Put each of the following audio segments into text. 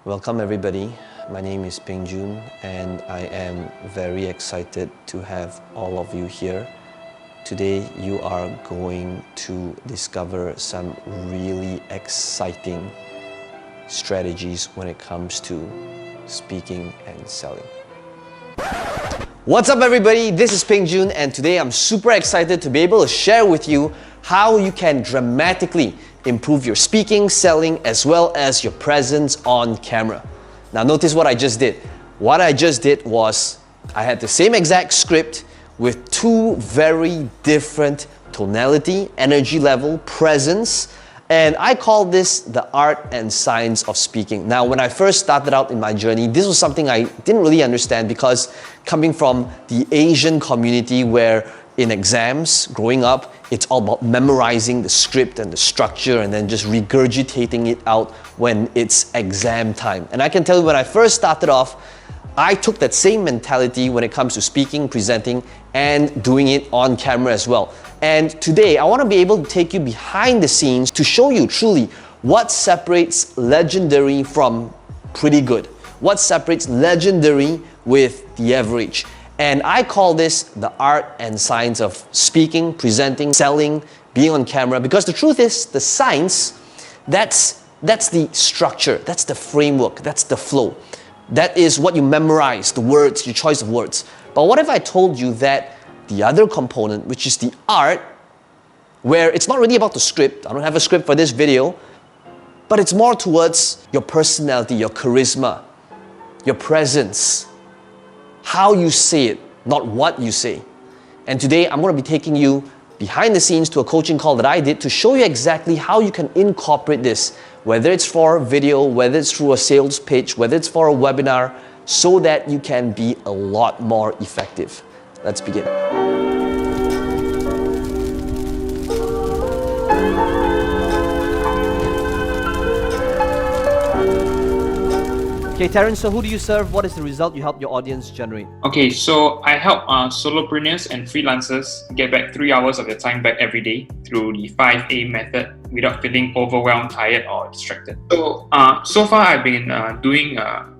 Welcome everybody. My name is Peng Joon and I am very excited to have all of you here. Today you are going to discover some really exciting strategies when it comes to speaking and selling. What's up everybody? This is Peng Joon and today I'm super excited to be able to share with you how you can dramatically improve your speaking, selling, as well as your presence on camera. Now notice what I just did. What I just did was I had the same exact script with two very different tonality, energy level, presence, and I call this the art and science of speaking. Now, when I first started out in my journey, this was something I didn't really understand because coming from the Asian community where in exams, growing up, it's all about memorizing the script and the structure and then just regurgitating it out when it's exam time. And I can tell you when I first started off, I took that same mentality when it comes to speaking, presenting, and doing it on camera as well. And today, I want to be able to take you behind the scenes to show you truly what separates legendary from pretty good. What separates legendary with the average. And I call this the art and science of speaking, presenting, selling, being on camera, because the truth is, the science, that's the structure, that's the framework, that's the flow. That is what you memorize, the words, your choice of words. But what if I told you that the other component, which is the art, where it's not really about the script, I don't have a script for this video, but it's more towards your personality, your charisma, your presence, how you say it, not what you say. And today I'm going to be taking you behind the scenes to a coaching call that I did to show you exactly how you can incorporate this, whether it's for video, whether it's through a sales pitch, whether it's for a webinar, so that you can be a lot more effective. Let's begin. Okay, Terence, so who do you serve? What is the result you help your audience generate? Okay, so I help solopreneurs and freelancers get back 3 hours of their time back every day through the 5A method without feeling overwhelmed, tired, or distracted. So far I've been doing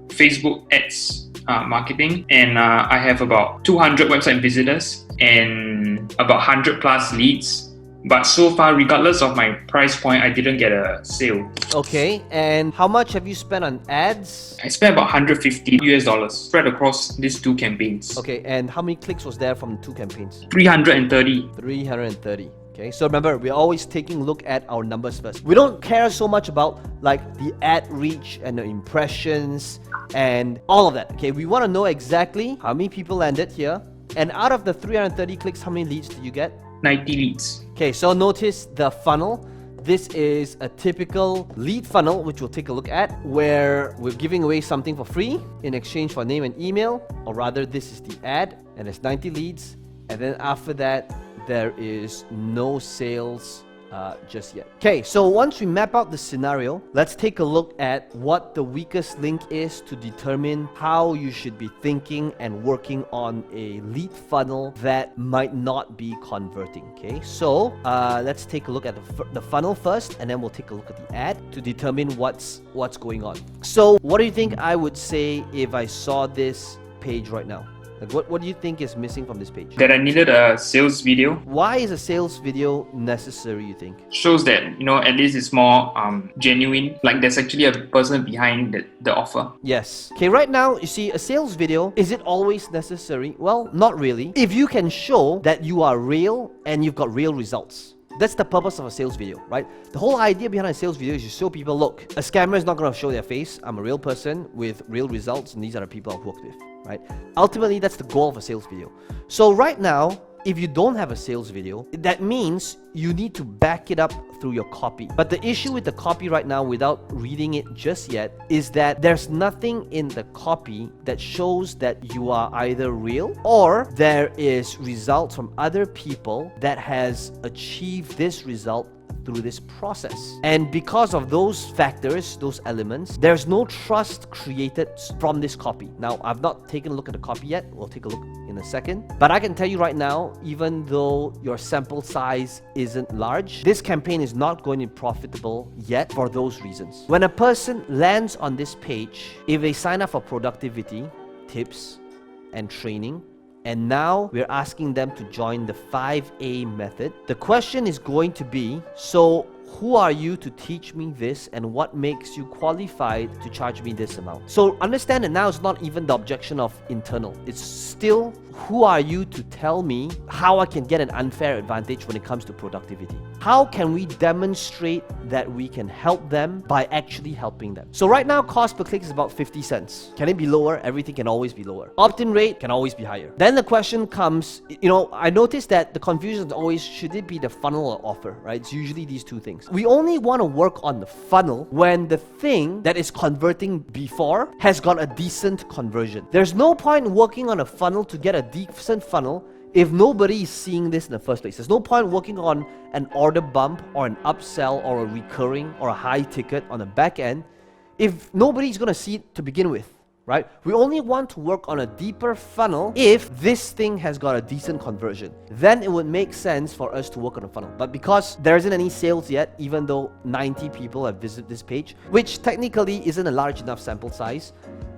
Facebook ads marketing, and I have about 200 website visitors and about 100 plus leads. But so far, regardless of my price point, I didn't get a sale. Okay, and how much have you spent on ads? I spent about $150 US spread across these two campaigns. Okay, and how many clicks was there from the two campaigns? 330. 330. Okay, so remember, we're always taking a look at our numbers first. We don't care so much about like the ad reach and the impressions and all of that. Okay, we want to know exactly how many people landed here. And out of the 330 clicks, how many leads did you get? 90 leads. Okay, so notice the funnel. This is a typical lead funnel, which we'll take a look at, where we're giving away something for free in exchange for name and email, or rather this is the ad, and it's 90 leads, and then after that, there is no sales just yet. Okay, so once we map out the scenario, let's take a look at what the weakest link is to determine how you should be thinking and working on a lead funnel that might not be converting. Okay, so let's take a look at the funnel first, and then we'll take a look at the ad to determine what's going on. So what do you think I would say if I saw this page right now? Like what do you think is missing from this page? That I needed a sales video. Why is a sales video necessary, you think? Shows that, at least it's more genuine. Like there's actually a person behind the offer. Yes. Okay, right now, you see, a sales video, is it always necessary? Well, not really. If you can show that you are real and you've got real results. That's the purpose of a sales video, right? The whole idea behind a sales video is you show people, look, a scammer is not going to show their face. I'm a real person with real results, and these are the people I've worked with, right? Ultimately, that's the goal of a sales video. So right now, if you don't have a sales video, that means you need to back it up through your copy. But the issue with the copy right now, without reading it just yet, is that there's nothing in the copy that shows that you are either real or there is results from other people that has achieved this result through this process. And because of those factors, those elements, there's no trust created from this copy. Now, I've not taken a look at the copy yet. We'll take a look in a second. But I can tell you right now, even though your sample size isn't large, this campaign is not going to be profitable yet for those reasons. When a person lands on this page, if they sign up for productivity, tips, and training, and now we're asking them to join the 5A method, the question is going to be, so who are you to teach me this, and what makes you qualified to charge me this amount? So understand that now it's not even the objection of internal. It's still, who are you to tell me how I can get an unfair advantage when it comes to productivity? How can we demonstrate that we can help them by actually helping them? So right now, cost per click is about 50 cents. Can it be lower? Everything can always be lower. Opt-in rate can always be higher. Then the question comes, I noticed that the confusion is always, should it be the funnel or offer, right? It's usually these two things. We only want to work on the funnel when the thing that is converting before has got a decent conversion. There's no point working on a funnel to get a decent funnel if nobody is seeing this in the first place. There's no point working on an order bump or an upsell or a recurring or a high ticket on the back end if nobody's going to see it to begin with, right? We only want to work on a deeper funnel if this thing has got a decent conversion. Then it would make sense for us to work on a funnel. But because there isn't any sales yet, even though 90 people have visited this page, which technically isn't a large enough sample size,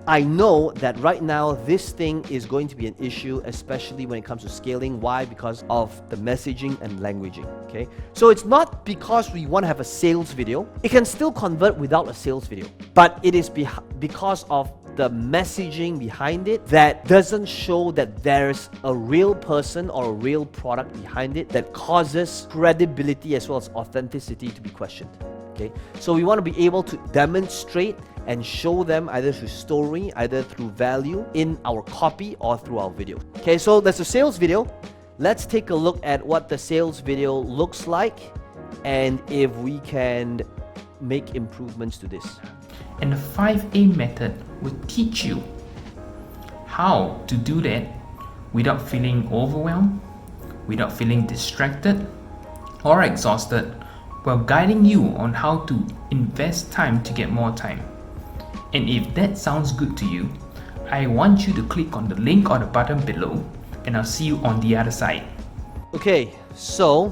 I know that right now this thing is going to be an issue, especially when it comes to scaling. Why? Because of the messaging and languaging, okay? So it's not because we want to have a sales video. It can still convert without a sales video. But it is because of the messaging behind it that doesn't show that there's a real person or a real product behind it that causes credibility as well as authenticity to be questioned. Okay? So we want to be able to demonstrate and show them either through story, either through value in our copy or through our video. Okay, so that's a sales video. Let's take a look at what the sales video looks like and if we can make improvements to this. And the 5A method will teach you how to do that without feeling overwhelmed, without feeling distracted or exhausted, while guiding you on how to invest time to get more time. And if that sounds good to you, I want you to click on the link or the button below, and I'll see you on the other side. Okay, so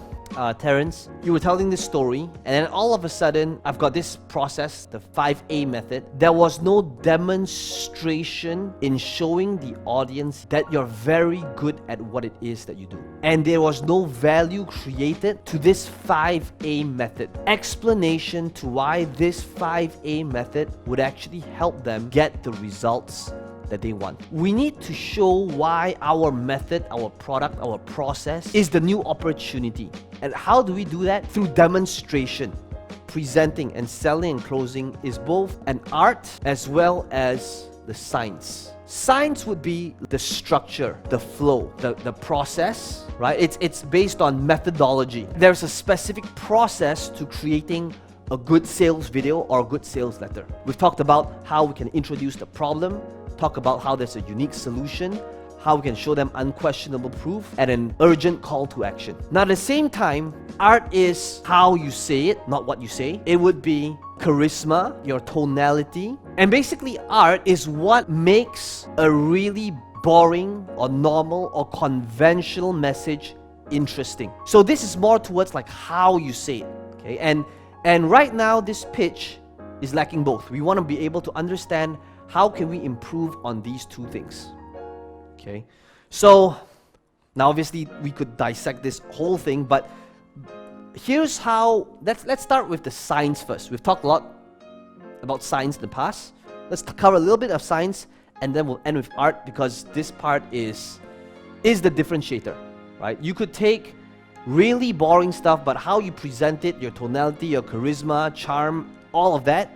Terence, you were telling this story, and then all of a sudden, I've got this process, the 5A method. There was no demonstration in showing the audience that you're very good at what it is that you do. And there was no value created to this 5A method. Explanation to why this 5A method would actually help them get the results that they want. We need to show why our method, our product, our process is the new opportunity. And how do we do that? Through demonstration. Presenting and selling and closing is both an art as well as the science. Science would be the structure, the flow, the process, right? It's based on methodology. There's a specific process to creating a good sales video or a good sales letter. We've talked about how we can introduce the problem, talk about how there's a unique solution, how we can show them unquestionable proof, and an urgent call to action. Now at the same time, art is how you say it, not what you say. It would be charisma, your tonality, and basically art is what makes a really boring or normal or conventional message interesting. So this is more towards like how you say it, okay? And right now this pitch is lacking both. We want to be able to understand how can we improve on these two things? Okay, so now obviously we could dissect this whole thing, but here's how, let's start with the science first. We've talked a lot about science in the past. Let's cover a little bit of science and then we'll end with art, because this part is the differentiator, right? You could take really boring stuff, but how you present it, your tonality, your charisma, charm, all of that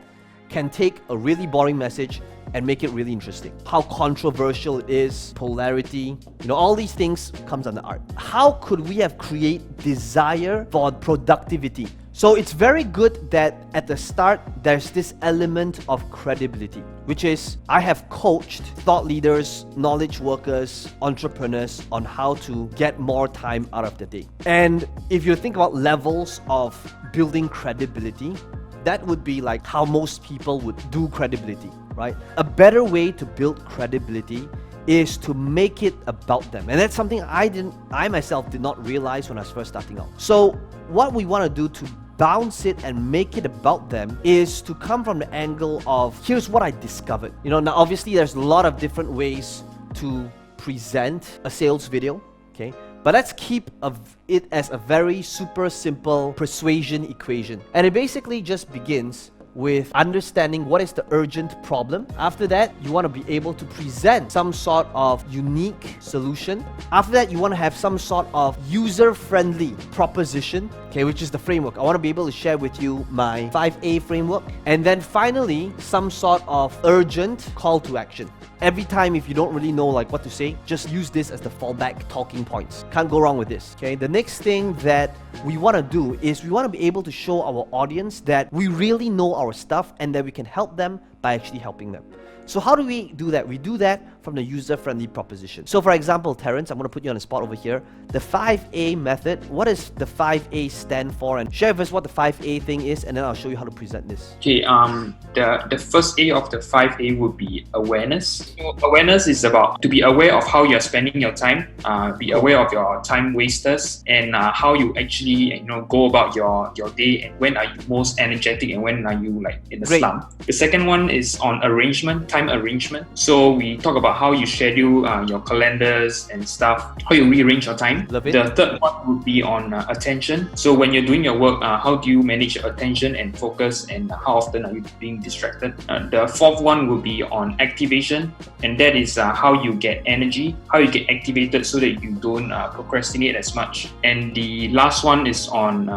can take a really boring message and make it really interesting. How controversial it is, polarity, all these things comes under art. How could we have create desire for productivity? So it's very good that at the start, there's this element of credibility, which is I have coached thought leaders, knowledge workers, entrepreneurs on how to get more time out of the day. And if you think about levels of building credibility, that would be like how most people would do credibility, right? A better way to build credibility is to make it about them. And that's something I myself did not realize when I was first starting out. So what we want to do to bounce it and make it about them is to come from the angle of, here's what I discovered. You know, now obviously there's a lot of different ways to present a sales video, okay? But let's keep it as a very super simple persuasion equation. And it basically just begins with understanding what is the urgent problem. After that, you want to be able to present some sort of unique solution. After that, you want to have some sort of user-friendly proposition, okay, which is the framework. I want to be able to share with you my 5A framework. And then finally, some sort of urgent call to action. Every time if you don't really know like what to say, just use this as the fallback talking points. Can't go wrong with this, okay? The next thing that we want to do is we want to be able to show our audience that we really know our stuff and that we can help them by actually helping them. So how do we do that? We do that from the user-friendly proposition. So for example, Terence, I'm going to put you on the spot over here. The 5A method, what does the 5A stand for? And share with us what the 5A thing is, and then I'll show you how to present this. Okay, the first A of the 5A would be awareness. So awareness is about to be aware of how you're spending your time, be aware of your time wasters, and how you actually go about your day, and when are you most energetic and when are you like in the slump. The second one is on arrangement, time arrangement. So we talk about how you schedule your calendars and stuff, how you rearrange your time. Love it. The third one would be on attention. So when you're doing your work, how do you manage your attention and focus, and how often are you being distracted? The fourth one would be on activation, and that is how you get energy, how you get activated so that you don't procrastinate as much. And the last one is on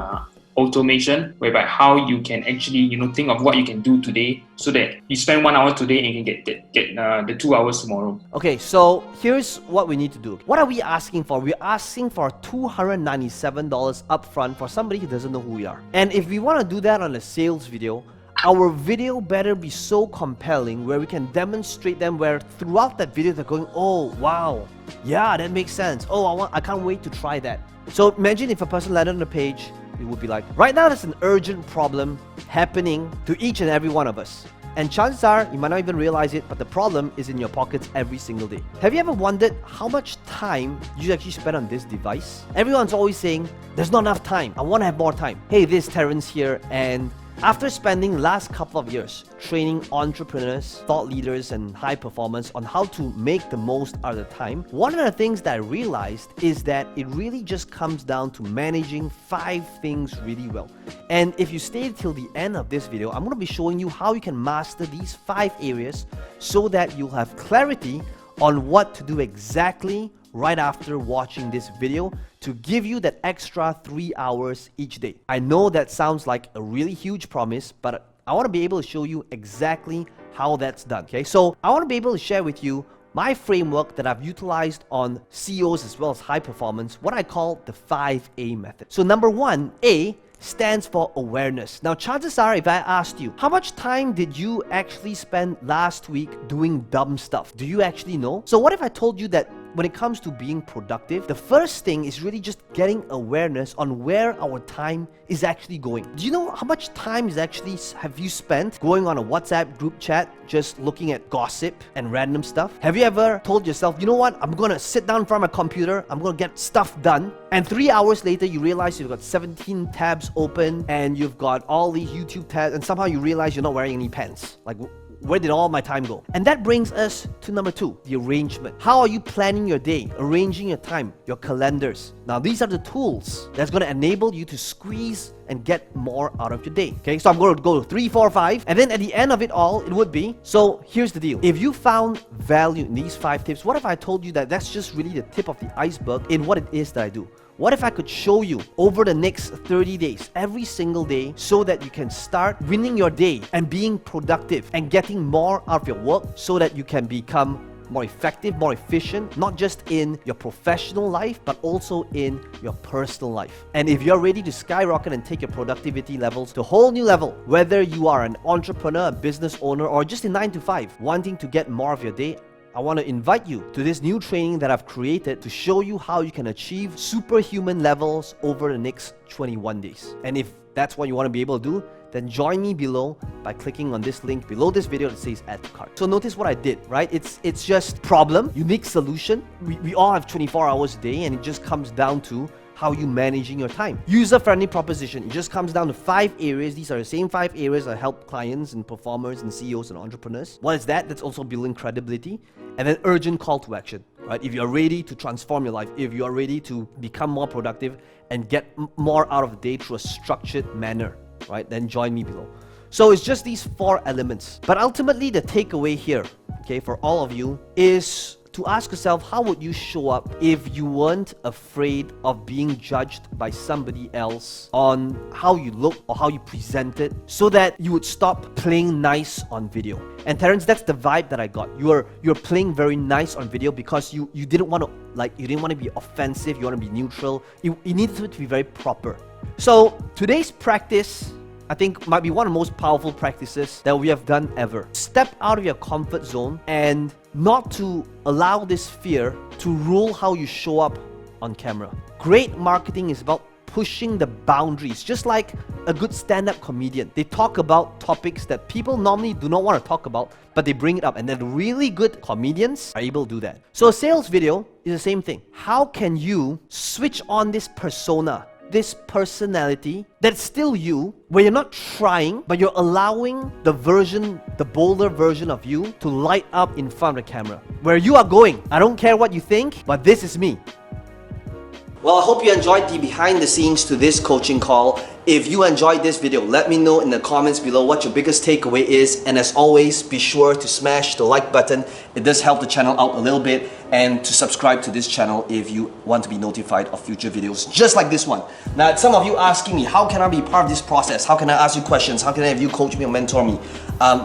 automation, whereby how you can actually think of what you can do today so that you spend 1 hour today and you can get the 2 hours tomorrow. Okay, so here's what we need to do. What are we asking for? We're asking for $297 upfront for somebody who doesn't know who we are. And if we want to do that on a sales video, our video better be so compelling where we can demonstrate them, where throughout that video they're going, oh wow, yeah, that makes sense. Oh, I can't wait to try that. So imagine if a person landed on the page, it would be like, right now there's an urgent problem happening to each and every one of us. And chances are, you might not even realize it, but the problem is in your pockets every single day. Have you ever wondered how much time you actually spend on this device? Everyone's always saying, there's not enough time. I want to have more time. Hey, this is Terence here, and after spending last couple of years training entrepreneurs, thought leaders, and high performers on how to make the most out of the time, one of the things that I realized is that it really just comes down to managing 5 things really well. And if you stay till the end of this video, I'm going to be showing you how you can master these 5 areas so that you'll have clarity on what to do exactly right after watching this video to give you that extra 3 hours each day. I know that sounds like a really huge promise, but I want to be able to show you exactly how that's done, okay? So I want to be able to share with you my framework that I've utilized on CEOs as well as high performance, what I call the 5A method. So number 1, A, stands for awareness. Now, chances are, if I asked you, how much time did you actually spend last week doing dumb stuff? Do you actually know? So what if I told you that when it comes to being productive, the first thing is really just getting awareness on where our time is actually going. Do you know how much time have you spent going on a WhatsApp group chat just looking at gossip and random stuff? Have you ever told yourself, you know what, I'm gonna sit down in front of my computer, I'm gonna get stuff done, and 3 hours later you realize you've got 17 tabs open and you've got all these YouTube tabs, and somehow you realize you're not wearing any pants? Like, where did all my time go? And that brings us to number 2, the arrangement. How are you planning your day, arranging your time, your calendars? Now, these are the tools that's going to enable you to squeeze and get more out of your day. Okay, so I'm going to go 3, 4, 5, and then at the end of it all, it would be, so here's the deal. If you found value in these 5 tips, what if I told you that that's just really the tip of the iceberg in what it is that I do? What if I could show you over the next 30 days, every single day, so that you can start winning your day and being productive and getting more out of your work so that you can become more effective, more efficient, not just in your professional life, but also in your personal life. And if you're ready to skyrocket and take your productivity levels to a whole new level, whether you are an entrepreneur, a business owner, or just a 9 to 5, wanting to get more of your day, I want to invite you to this new training that I've created to show you how you can achieve superhuman levels over the next 21 days. And if that's what you want to be able to do, then join me below by clicking on this link below this video that says add to cart. So notice what I did, right? It's just problem, unique solution. We all have 24 hours a day, and it just comes down to how you managing your time. User-friendly proposition. It just comes down to 5 areas. These are the same 5 areas I help clients and performers and CEOs and entrepreneurs. What is that? That's also building credibility. And then urgent call to action, right? If you're ready to transform your life, if you are ready to become more productive and get more out of the day through a structured manner, right? Then join me below. So it's just these 4 elements. But ultimately, the takeaway here, okay, for all of you is to ask yourself, how would you show up if you weren't afraid of being judged by somebody else on how you look or how you presented, so that you would stop playing nice on video? And Terrence, that's the vibe that I got. You're playing very nice on video because you didn't want to be offensive, you want to be neutral. You needed it to be very proper. So today's practice, I think, might be one of the most powerful practices that we have done ever. Step out of your comfort zone and not to allow this fear to rule how you show up on camera. Great marketing is about pushing the boundaries, just like a good stand-up comedian. They talk about topics that people normally do not want to talk about, but they bring it up, and then really good comedians are able to do that. So a sales video is the same thing. How can you switch on this persona, this personality that's still you, where you're not trying, but you're allowing the bolder version of you to light up in front of the camera, where you are going, I don't care what you think, but this is me. Well, I hope you enjoyed the behind the scenes to this coaching call. If you enjoyed this video, let me know in the comments below what your biggest takeaway is. And as always, be sure to smash the like button. It does help the channel out a little bit. And to subscribe to this channel if you want to be notified of future videos just like this one. Now, some of you asking me, how can I be part of this process? How can I ask you questions? How can I have you coach me or mentor me?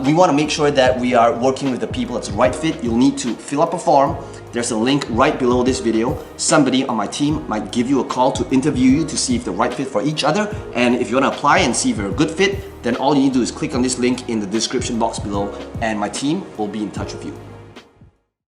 We want to make sure that we are working with the people that's the right fit. You'll need to fill up a form. There's a link right below this video. Somebody on my team might give you a call to interview you to see if they're right fit for each other. And if you want to apply and see if you're a good fit, then all you need to do is click on this link in the description box below, and my team will be in touch with you.